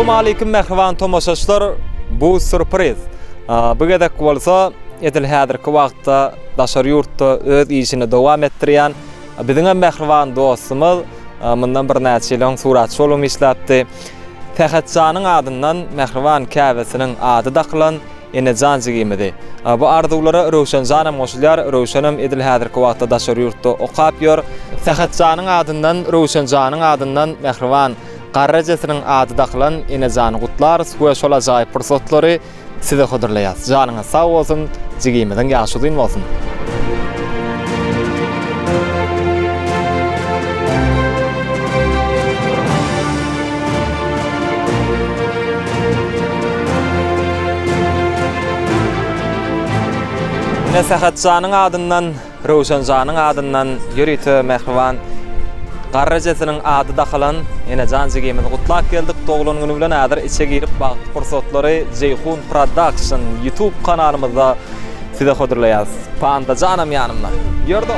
Assalamu alaykum mehriban tomoşaçlar. Bu sürpriz. Bu gedek bolsa edil häzirki wagtda daşar ýurtda öz işini dowam etdirýän biziň mehriban dostumyz mundan bir näçe ýyl suratçy bolup işläpdi. Tähetjanyň adyndan mehriban käbesiniň ady daklan Enejan jigimidi. Bu arzulara Rowşan Janam goşulýar. Rowşanam edil häzirki wagtda daşar ýurtda okap ýör. Tähetjanyň adyndan Rowşan Janyň adyndan mehriban Qarrajasynyň ady daklan Enejany gutlar. Bu şol ajaýyp pursatlary size hodurlaýar. Janyňyz sag bolsun, jigimiň ýaşy bolsun. Tähetjanyň adyndan, Rowşan Janyň adyndan ýörüýte mehriban Qarrajasynyň ady daklan Enejan jigimiň gutlap geldik. Doglan günü bilen häzir içe girip bagty pursatlary Jeyhun Production YouTube kanalymyzda size hodurlaýar. Panda Janam ýanymda. Ýördi.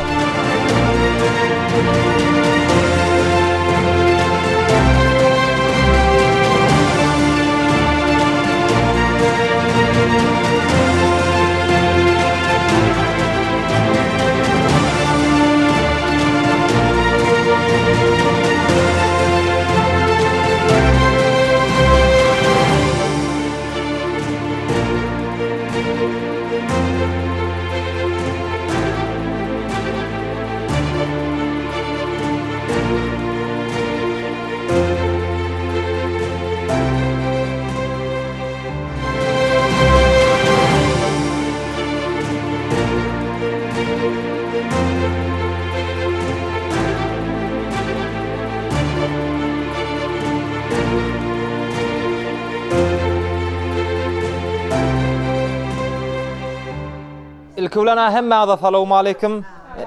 Ilkivlana hemme assalamu alaykum.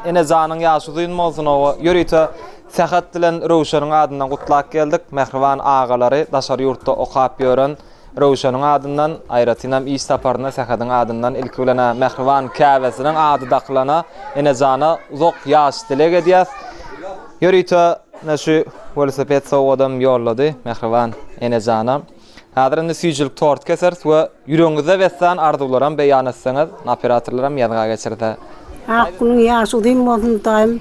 Enejanyň ýaşy bolsun. Ýörüýte Tähet bilen Rowşanyň adyndan gutlap geldik. Mehriban agalary daşar ýurtda okap ýören Rowşanyň adyndan aýratynam iş taparyna Tähetiň adyndan ilkivlana mehriban käbesiniň ady daklana Enejana uzak ýaş dileg edýär. Ýörüýte näşe velosiped sowgadam ýollady mehriban Enejana. Häzirinde süýjülik tort keser we ýüregiňizde wetsen arzuwlaram beýan etseňiz, operatorlaram ýadyga geçirdi. Aklyň ýaşy bolsun daim.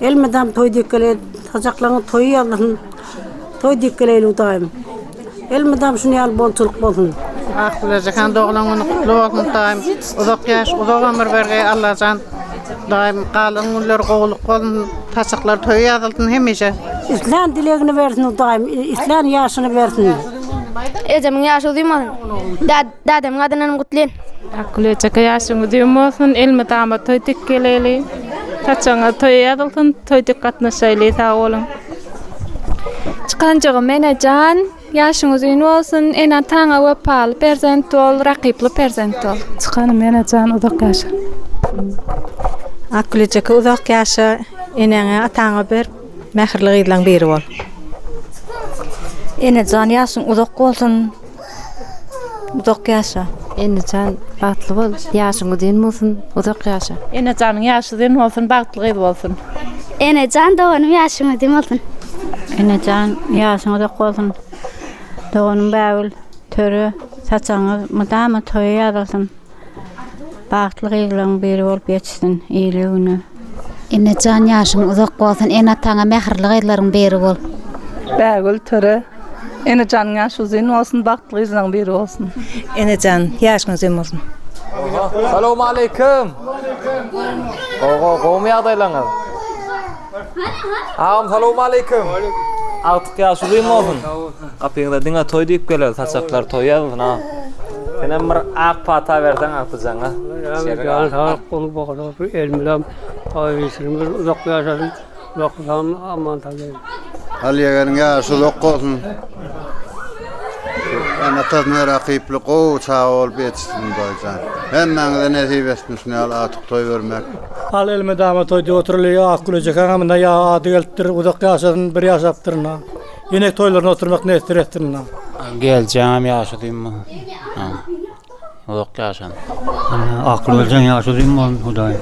Elmedem toy dikele, tajaklaryň toy ýalyn. Toy dikele daim. Elmedem şunu ýal bolçuluk bolsun. Aklyň doglan güni kutly bolsun daim. Uzak ýaş, uzak ömür berge Allahjan. Daim galyň günler gowluk bolsun, tajaklar toy ýazylsyn hemeje. İslam dilegini bersin daim, İslam ýaşyny bersin. Ejemiň ýaşy uzayman. Dadamyň adyny gutlaýan. Aklyjaka ýaşyň uzaymasyn, elme tama toy tikkeleli. Taçaňa toy ýadylsyn, toy tik gatnaşaýly sag bolun. Çykanjygym Enejan, ýaşyň uzayn bolsun, ena taňa wepal, perzent ol, raqyply perzent ol. Çykanym Enejan uzak ýaşy. Aklyjaka uzak ýaşy, eneňe ataňa ber, mähirligi bilen berip bol. Enejan ýaşyň uzak bolsun. Uzak ýaşa. Enejan bagtly bol, ýaşyň uzayn bolsun, uzak ýaşa. Enejanyň ýaşy uzyn bolsun, bagtly bolsun. Enejan doganyň ýaşyň uzyn bolsun. Enejan ýaşyň uzak bolsun. Doganyň bäwil, töre, saçaňy mydama toy ýadylsyn. Bagtly bilen berip bolup ýetişsin ýylygyny. Enejan ýaşyň uzak bolsun, ena taňa mähirligilaryň berip bol. Bäwil töre. Enejanyň ýaşy uzyn bolsun, bagtly bilen berip bolsun. Enejan ýaşyň uzyn bolsun. Assalamu alaykum. Gowy ýagdaýlaryňyz? Assalamu alaykum. Altyk ýaşy uzyn bolsun. Gapyňda diňe toy diýip geler, saçaklar toy ýazylsyn ha. Senem bir ak pata berseň atyjaňa. Ýa-ni sağ golup bakar, elmilem taýyşyny uzak ýaşasyn, uzakdan aman taýy. Alýaganyň ýaşy uzak bolsun. Ana taýny raqyply gow sag bolup ýetişsin bolýan. Hemmeňize nesip etsin atyk toy bermek. Al elmedama toýda oturulýar, aklyjaka hamda ýa ady geltir, uzak ýaşasyn bir ýaşapdyrna. Ýene toýlaryna oturmak nästir etdirna. Geleceğim ýaşy diýim. Uzak ýaşan. Aklyjanyň ýaşy diýim bol Hudaý.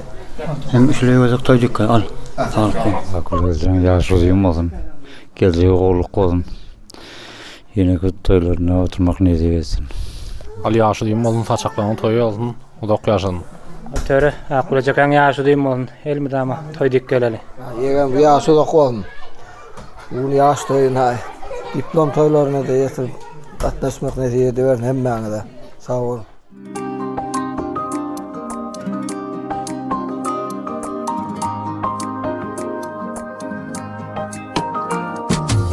Hem işleri özük toýduk al. Sağlık. Aklyjanyň ýaşy diýim bolsun. Geljegi gowluk bolsun. Yine toylarına oturmak niyeti etsin. Ali yaşadığım olun saçaklarını toyu olsun. Uzak yaşadın. Töre akulacakan yaşadığım olun. Elmedama toy dikkeleli. Yegan bu yaşadı olun. Bunu yaş toyun hay. Diplom toylarına da yetirip katlaşmak niyeti ediyorum hemmene de. Sağ olun.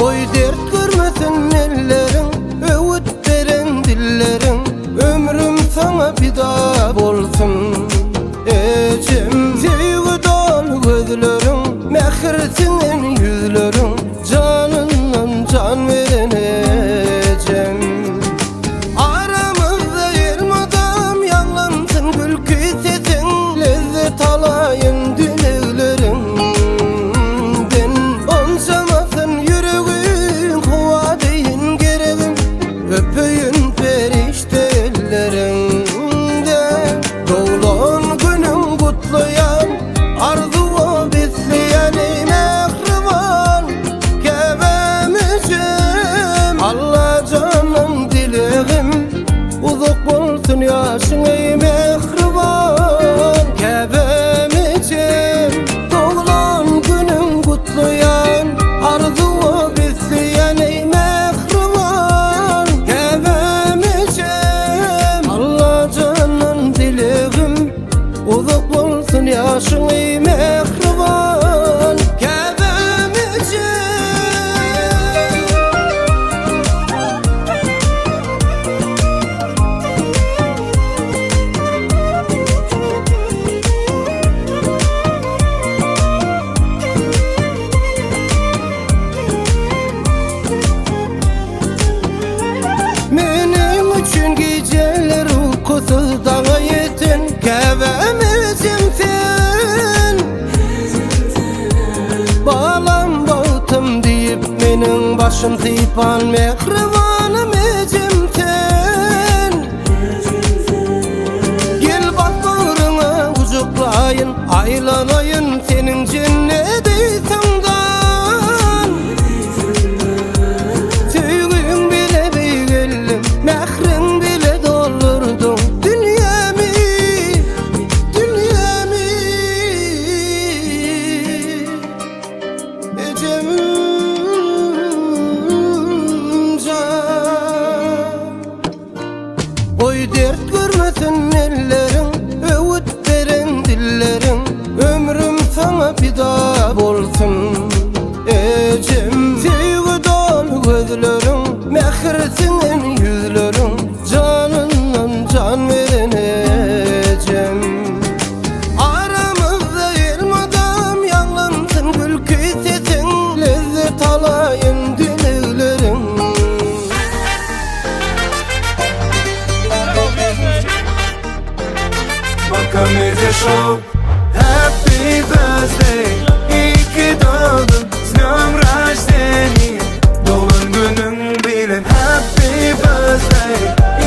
Oy dert görmesin ellerin, öğüt veren dillerin, ömrüm sana fida bolsun. Ecem sevgi dolu gözlerin, mehrsinin yüzlerin, canından can veren ecem. Aramızda yermadam yanlansın gülkü sesin, lezzet alayın dileklerin. Öpeyim perişte ellerinde, doğulan günüm kutlayan, arzumu besleyen ey mehriban kevemicim. Allah canım dileğim uzak bolsun yaşın ey mehriban kevemicim. Doğulan günüm kutlayan, arzumu besleyen ey mehriban. Uzak olsun yaşın ey mehriban kevemicim. Benim için geceler uykusuz dağa yetin kevemicim sen. Bağlam bağıtım deyip menin başım tipan mehribanım ecim sen. Gel bak bağrına ucuklayın, aylanayın senin cennet eytandan. Sevgin bile beygillim, mehrin bile doldurdum dünyamı, dünyamı. Ecem can. Oy dert görmesin ellerin, öğüt veren dillerin, ömrüm sana fida bolsun. Ecem sevgi dolu gözlerin, mehrsinin yüzlerin, canından can veren ecem. Aramızda yermadam yanlansın gülkü sesin, lezzet alayın dileklerin. Bakameze Show. Happy birthday, iyi ki doğdun, с днём рождения. Doğum günün bilen happy birthday,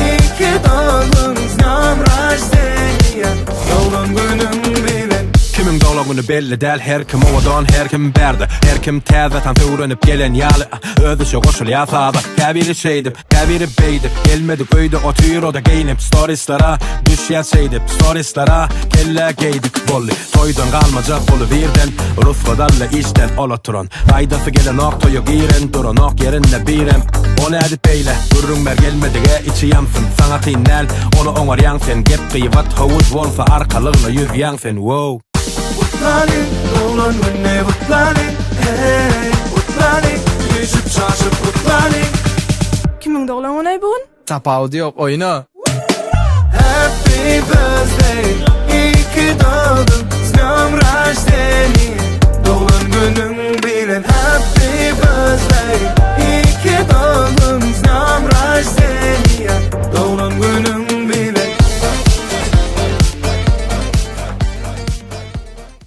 iyi ki doğdun, с днём rождения. Doğum günün bilen. Kimin doğumunu belli del, her kim ovadan, her kim berdi, her kim təzətan tövrənib gelen yalı, özüşe koşul yasadı. Kəbiri şeydim, kəbiri beydim, gelmedi köyde otur o da geyinip storieslara, düşen şeydim, storieslara, kelle geydik bolli. Toydan kalmayacak bolu birden, Rus kadarla işten olaturan, aydası gelen ok toyu giren, duran ok yerinde birem. Onu edip beyle, durun ber gelmedi ge içi yansın, sana tinnel, onu onar yansın, gep kıyvat havuz volsa arkalığına yüz yansın, wow. Kutlanik, doğulan günne kutlanik, hey kutlanik, düşüp şaşıp kutlanik. Kimin doğulan günü bugün? Tapavdi yok oyna. Happy birthday, iyi ki doğdun, с днём рождения. Doğulan günün